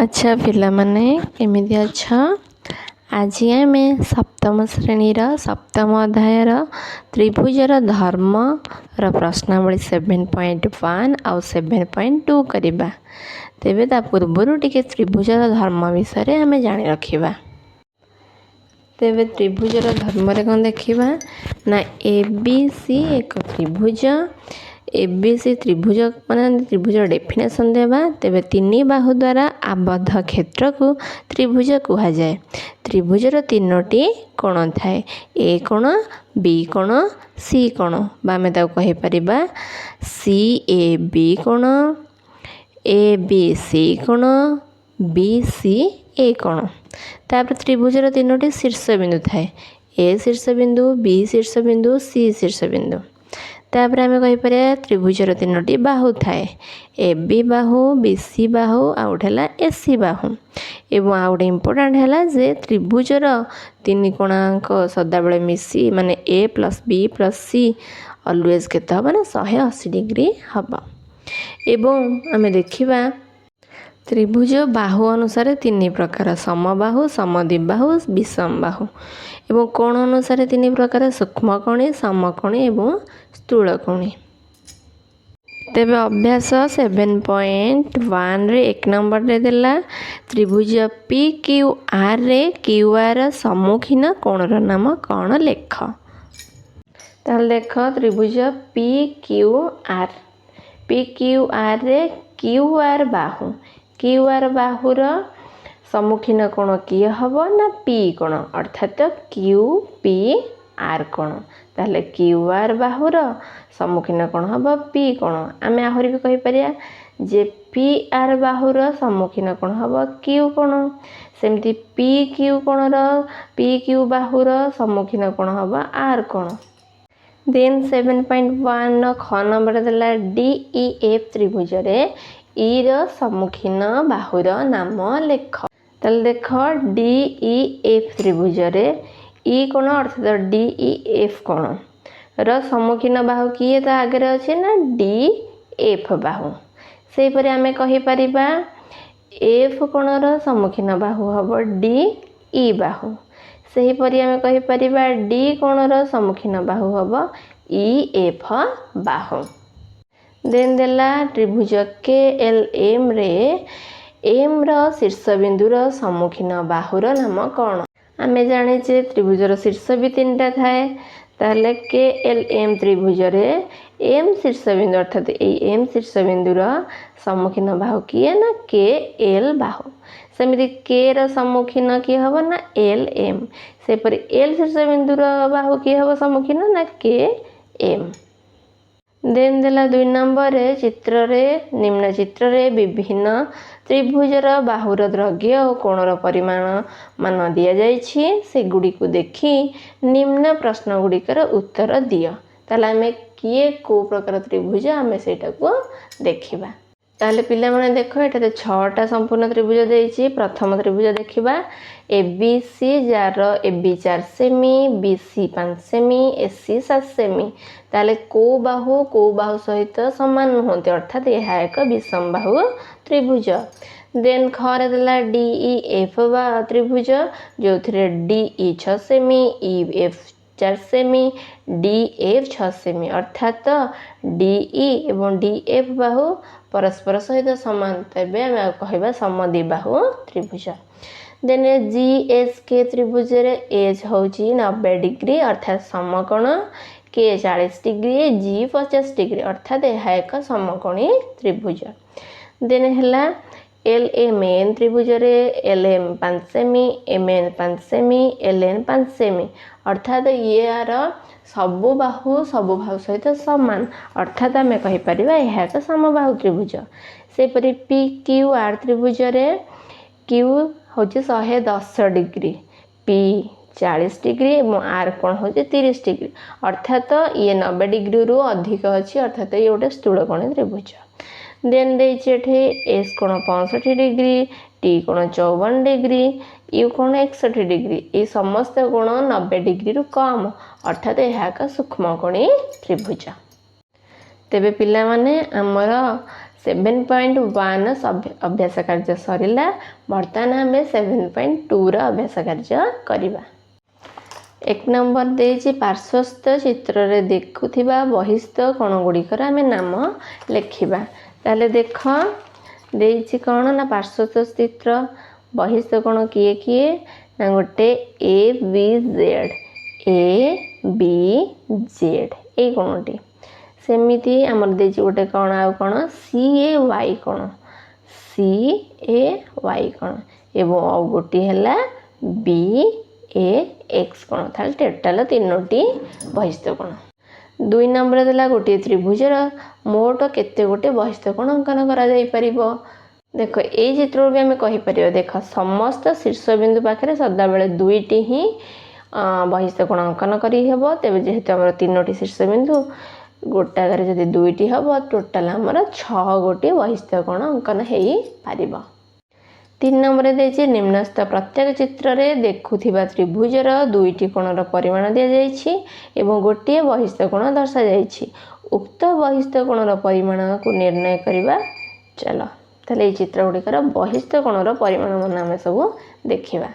अच्छा पिलामाने केमिति अछ आज आम सप्तम श्रेणीर सप्तम अध्यायर त्रिभुजर धर्म प्रश्नावली 7.1 आउ 7.2 करवा। तेबे ता पूर्वर टिके त्रिभुजर धर्म विषय आम जानी रखिबा। तेबे त्रिभुजर धर्म रे कौन देखिबा ना एबीसी एक त्रिभुज। एबीसी त्रिभुज माने त्रिभुज डेफिनेशन देबा। तेबे तीन बाहु द्वारा आबद्ध क्षेत्र को त्रिभुज कहा जाए। त्रिभुजर तीनोटी कोण थाए, ए कोण, बी कोण, सी कोण। आमे ताको कहि परिबा सी ए बी कोण, ए बी सी कोण, बी सी ए कोण। तापर त्रिभुजर तीनोटी शीर्ष बिंदु थाए, ए शीर्ष बिंदु, बी शीर्ष बिंदु, सी शीर्ष बिंदु। तापर आमे कहि परिया त्रिभुजर तीनोटी बाहु थाए, A B Bahu, B C Bahu, out हैला ए सी बाहु। एवं आउट इम्पोर्टेंट हैला जे त्रिभुजर तीन कोणांक सदाबेले मिसी माने ए प्लस बी प्लस सी ऑलवेज केते हबा ना 180 डिग्री हबा। एवं आमे देखिबा त्रिभुज बाहु अनुसार तीन प्रकार, समबाहु, समद्विबाहु, विषमबाहु। एवं कोण अनुसार तीन प्रकार, सूक्ष्म कोणी, समकोणी एवं स्थूल कोणी। तेबे अभ्यास 7.1 रे एक नंबर रे देला त्रिभुज पी क्यू आर रे क्यू आर सम्मुखीन कोणर नाम कौन लेख। ताल देख त्रिभुज P Q R, P Q R रे क्यू आर बाहु, क्यू आर बाहुर सम्मुखीन कोण किए हबो ना पी कोण, अर्थात क्यू पी आर कोण। ताहले क्यू आर बाहुर सम्मुखीन कोण हबो पी कोण। आमे आहुरी भी कहि परिया जे पी आर बाहुर सम्मुखीन कोण हबो क्यू कोण। सेमती पी क्यू कोणर, पी क्यू बाहुर सम्मुखीन कोण हबो आर कोण। देन 7.1 ख नंबर देला डी ई एफ त्रिभुज रे ई र सम्मुखीन बाहुर नाम लेख। ताले देख डी ई एफ त्रिभुज रे ई कोण अर्थात डी ई एफ कोण र सम्मुखीन बाहु किए ता आगे अच्छे ना डी एफ बाहु। से परे आमे कहि परिबा एफ कोणर सम्मुखीन बाहु हबो डी ई बाहु। सही परि आमे कहि परिबा डी कोणर सम्मुखीन बाहु हबो ई एफ बाहु। देन देला त्रिभुज के एल एम रे एम र शीर्ष बिंदुर सम्मुखीन बाहुर नाम कौन। आमे जाने जे त्रिभुजर शीर्ष भी तीनटा थाए। ताहले के एल एम त्रिभुज रे एम शीर्ष बिंदु अर्थात एम शीर्ष बिंदुर सम्मुखीन बाहु किए ना के एल बाहु। सेमिति के र सम्मुखीन किए हबो ना एल एम। से परि एल शीर्ष बिंदुर बाहु किए हबो सम्मुखीन ना के एम। देन देला 2 नंबर रे चित्र रे निम्न चित्र रे विभिन्न त्रिभुजर बाहुर द्रव्य और कोणर परिमाण मान दिया जाइछि। से गुडी को देखि निम्न प्रश्न गुडिकर उत्तर दियो। ताले आमे किए को प्रकार त्रिभुज आमे सेटा को देखिबा। ताले पिला माने देखो एटाते 6टा संपूर्ण त्रिभुज देइछि। प्रथम त्रिभुज देखिबा एबीसी जार एबी 4 सेमी, बीसी 5 सेमी, एसी 7 सेमी। ताले को बाहु सहित समान नुहंती अर्थात यह एक विषम बाहु त्रिभुज। देन खरे देला डीई एफ बा त्रिभुज जो थिरे डीई 6 सेमी, ई एफ 4 सेमी, डी एफ 6 सेमी अर्थात डीई एवं डी एफ बाहु परस्पर सहित समान। तेबे आमे कहबा समद्विबाहु त्रिभुज। देन जी एस के त्रिभुज रे एज होची 90 डिग्री अर्थात समकोण, के 40 डिग्री, जी 50 डिग्री अर्थात यह एक समकोणी त्रिभुज। देन हैला एल एम एन त्रिभुज रे एल एम 5 सेमी, एम एन 5 सेमी, एल एन 5 सेमी अर्थात ये आर सबु बाहु सहित समान अर्थात आमे कहि परिबा यह एक समबाहु त्रिभुज। से परि पी क्यू आर त्रिभुज रे क्यू होची 110 डिग्री, पी 40 डिग्री और आर कोण होची 30 डिग्री अर्थात ये 90 डिग्री रु अधिक अच्छी अर्थात ये गोटे स्थूलकोणी त्रिभुज। देन देइछि एस कोण 65 डिग्री, टी कोण 54 डिग्री, यू कोण 61 डिग्री। ये समस्त कोण 90 डिग्री रु कम अर्थात यह एक सूक्ष्मकोणी त्रिभुज। तेबे पिला माने हमर 7.1 अभ्यास कार्य सरिला। बर्तमान आम 7.2 अभ्यास कार्य करवा। 1 नंबर देछि पार्श्वस्थ चित्र रे देखुथिबा बहिस्थ कोण गुड़िकर आम नाम लेखिबा। ताले देख देछि कोण ना पार्श्वस्थ चित्र बहिस्थ कोण किए किए ना गोटे ABZ ए कोणटी सेमिति आमर देछि गोटे कोण आ कोण CAY कोण कोण एवं आ गोटी हैला BAX कोण थाल टोटल तीनोटी बहिस्थ कोण। 2 नंबर देला गोटे त्रिभुजर मोट केते गोटे बहिस्थ कोण अंकन करा जाई परिबो। देख ए चित्र भी आम कहीपर देख समस्त शीर्ष बिंदु पाखे सदा बेले 2टी ही बहिस्थ कोण अंकन करहब। तेज जेहेतु आम 3टी शीर्ष बिंदु गोटाकर जब 2टी हम टोटाल आमर 6 गोटी बहिस्थ कोण अंकन हो पार। 3 नंबर देछि निम्नस्थ प्रत्येक चित्र रे देखुथिबा त्रिभुजर 2टी कोणर परिमाण दिया जाइछि एवं गोटे बहिस्थ कोण दर्शा जाइछि। उक्त बहिस्थ कोणर परिमाण को निर्णय करबा। चलो ताले ये चित्र गुड़िकर बहिस्थ कोणर परिमाण मान आम सब देखा।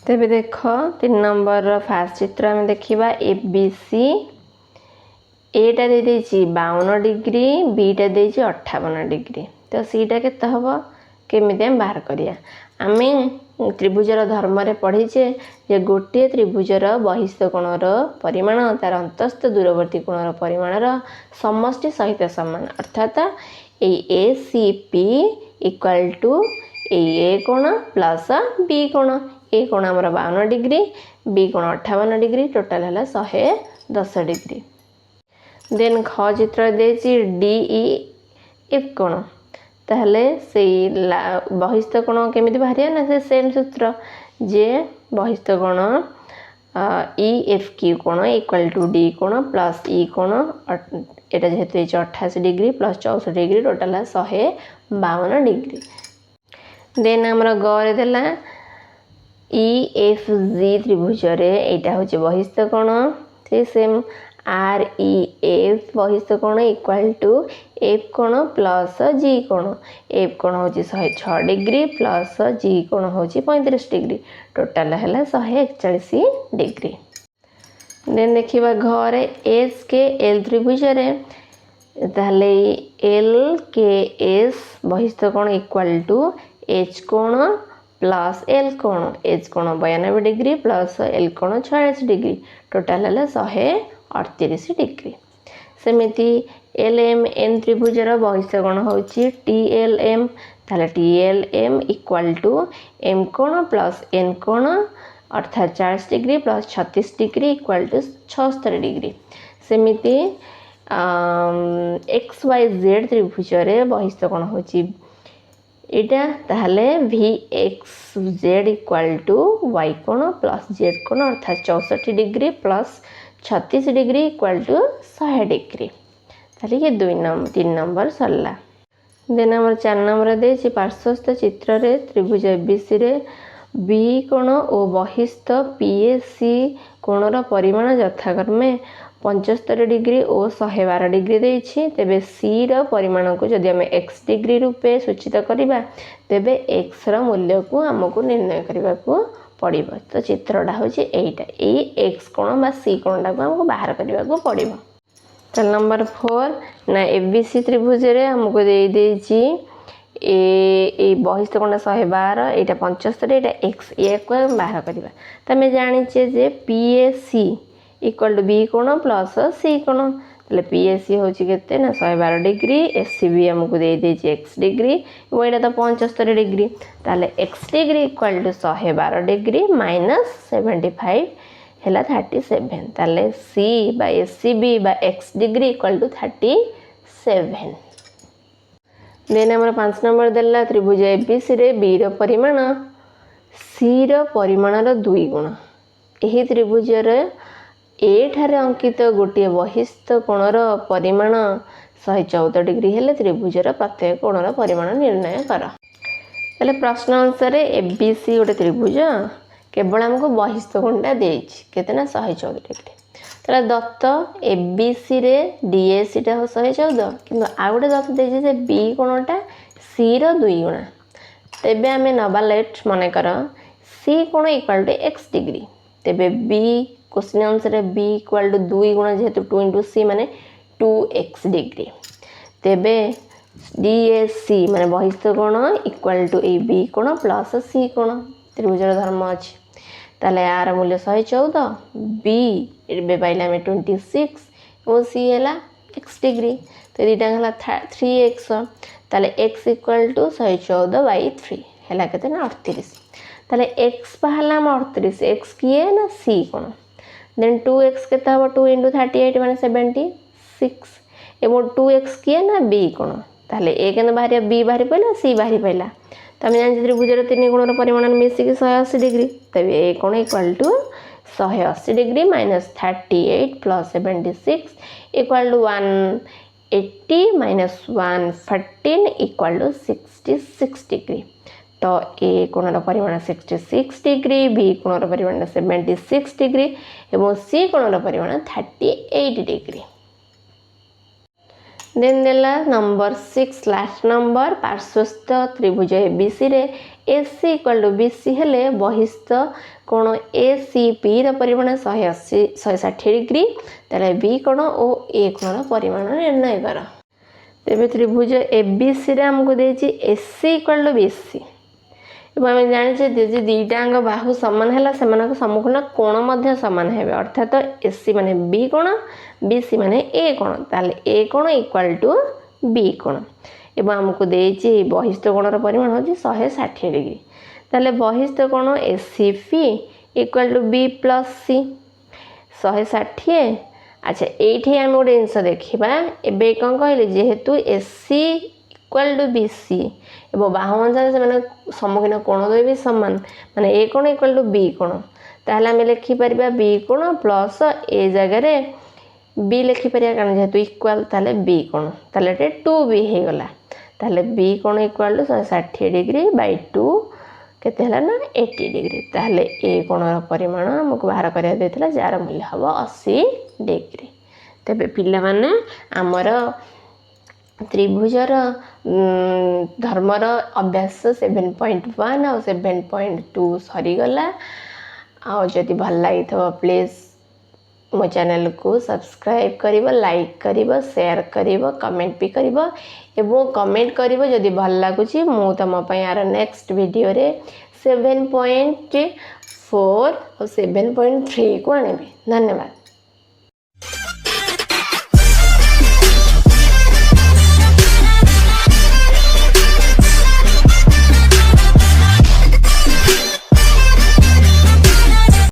तेबे देख 3 नंबर फास्ट चित्र आम देखा ABC। एटा दे देछि 52 डिग्री बीटा देछि 58 डिग्री। तो सीटा केते हबो केमिति हम बाहर करिया। आमे त्रिभुजर धर्म रे पढ़ीचे जे गोटे त्रिभुजर बहिस्थ कोणर परिमाण तार अंतस्थ दूरवर्ती कोणर परिमाणर समष्टि सहित समान। अर्थात ACP इक्वल टू ए कोण प्लस बी कोण। ए कोण आमर 52 डिग्री बी कोण 58 डिग्री टोटाल है 110 डिग्री। देन ख चित्र देछि DEF कोण। ताहले से बहिस्थ कोण केमिति बाहरिया ना से सेम सूत्र जे बहिस्थ कोण EFQ कोण इक्वल टू D कोण प्लस E कोण एटा जेहेतु 88 degree plus 64 degree total 152 degree. Then आमर गरे देला EFG त्रिभुज रे एटा होचे बहिस्थ कोण से सेम REF बहिस्थ कोण इक्वल टू F कोण प्लस G कोण। F कोण होची 106 डिग्री प्लस G कोण होची 35 डिग्री टोटाल है 141 डिग्री। देन देखिबा घरे SKL त्रिभुज रे ताले LKS बहिस्थ कोण इक्वल टू H कोण प्लस L कोण। H कोण 92 डिग्री प्लस L कोण 46 डिग्री टोटाल है 138 डिग्री। सेमिति LMN त्रिभुजर बहिस्थ कोण होची TLM। ताले TLM इक्वल टू M कोण प्लस N कोण अर्थात 40 degree plus 36 degree equal to 76 degree. सेमिति XYZ त्रिभुज रे बहिस्थ कोण होची एटा ताहले VXZ इक्वल टू Y कोण प्लस Z कोण अर्थात 64 degree plus 36 degree equal to 100 degree. ताले ये 3 नंबर सरला। देन नंबर 4 नंबर देछि पार्श्वस्थ चित्र रे त्रिभुज ABC रे B कोण और बहिस्थ PAC कोणर परिमाण यथाक्रमे 75 डिग्री और 112 डिग्री देछि। तेबे C र परिमाण को जदि हमें x डिग्री रूपे सूचित करिबा तेबे x र मूल्य को हमको निर्णय करबा को पड़िबो। तो चित्रटा होछि एटा ए x कोण बा C कोणटा को हमको बाहर करबा को पड़िबो। चल नंबर 4 ना ABC त्रिभुज रे हमको दे देछि ए बहिस्थ कोण 112 एटा 75 एटा x ए को बाहर करबा। तमे जानिछे जे PAC इक्वल टू B कोण प्लस C कोण। ताले PAC होची केते ना 112 डिग्री SCB हमको दे देछि x डिग्री और एटा तो 75 डिग्री। ताले x degree equal to 112 degree minus 75 हैला 37। ताले C by SCB by x degree equal to 37। Then हमर 5 नंबर देला त्रिभुज ABC रे B र परिमाण C र परिमाण र 2 गुण। एही त्रिभुज रे ए ठारे अंकित गोटे बहिस्थ कोणर परिमाण 114 डिग्री हेले त्रिभुजर प्रत्येक कोणर परिमाण निर्णय कर। ताले प्रश्न अनुसार ABC गोटे त्रिभुज केवल हमको बहिस्थ कोणटा देछि केते ना 114 डिग्री। তাহলে দত্ত ABC रे DAC टा 114 কিন্তু ଆଉ ଗୋଟେ ଦତ୍ତ ଦେଇଛି ଯେ B କୋଣଟା C ର 2 ଗୁଣା ତେବେ ଆମେ ନବା ଲେଟ୍ ମନେ କର C कोण इक्वल टू x डिग्री तेबे B question answer B equal to 2 गुणा जेहेतु 2 into C माने 2x डिग्री तेबे DAC माने बहिस्थ कोण इक्वल टू ए B कोण प्लस C कोण त्रिभुजर धर्म अछि ताले यार मूल्य 114 B एबे पाइला में 26 और C हैला x डिग्री तो दीटा हला 3x ताले x इक्वल टू 114/3 हैला केते ना 38 ताले x पहला में 38 x किए ना C कोन देन 2x केते हबो 2 into 38 माने 76 एवं 2x किए ना B कोन ताले a केन बाहरी B बाहरी पइला C बाहरी पइला तो आम जान त्रिभुजर 3 गुणर परिमाण मिसिक 180 डिग्री तब ए कोण equal to 180 degree minus 38 plus 76 equal to 180 minus 114 equal to 66 degree तो ए कोणर परिमाण 66 डिग्री बी कोणर परिमाण 76 डिग्री एवं सी कोणर परिमाण 38 डिग्री देन देला नंबर 6 लास्ट नंबर पार्श्वस्थ त्रिभुज ABC रे AC इक्वल टू BC हेले बहिस्थ कोण ACP र परिमाण 160 डिग्री ताले B कोण और A कोण परिमाण निर्णय कर तेबे त्रिभुज ABC रे हमको देछि AC इक्वल टू BC एवं आम जानिछे जे दुईटांग बाहु समान है सेमान सम्मुखीन कोण मध्य समान है अर्थात AC माने B कोण BC माने A कोण ताले A कोण इक्वल टू B कोण एवं हमको देछि बहिस्थ कोणर परिमाण होछि 160 डिग्री ताले बहिस्थ कोण ACP equal to B plus C 160 अच्छा एठी हम गोटे जिनस देखिबा एबे कोन कहले जेहेतु AC इक्वल टू BC एवं बाहु अनुसार से सम्मुखीन कोण दो भी समान माने A कोण इक्वल टू B कोण ताहले हम लिखि परबा B कोण प्लस A जगह B लिखि परिया कारण जेहेतु इक्वल ताहले B कोण ताहले 2B हे गला ताहले B कोण इक्वल टू 160 डिग्री बाय 2 केते हला ना 80 डिग्री ताहले A कोणर परिमाण हमको बाहर करिया देथिला जार मूल्य हबो 80 डिग्री तबे पिल्ला माने हमर त्रिभुजर धर्मर अभ्यास 7.1 और 7.2 सरीगला आदि भल लगी प्लीज मो चैनल को सब्सक्राइब करिवो लाइक करिवो शेयर करिवो कमेंट भी करिवो एवं कमेंट करिवो जदि भल लागुची मु तम पई यार नेक्स्ट वीडियो रे 7.4 और 7.3 को आनेबी धन्यवाद।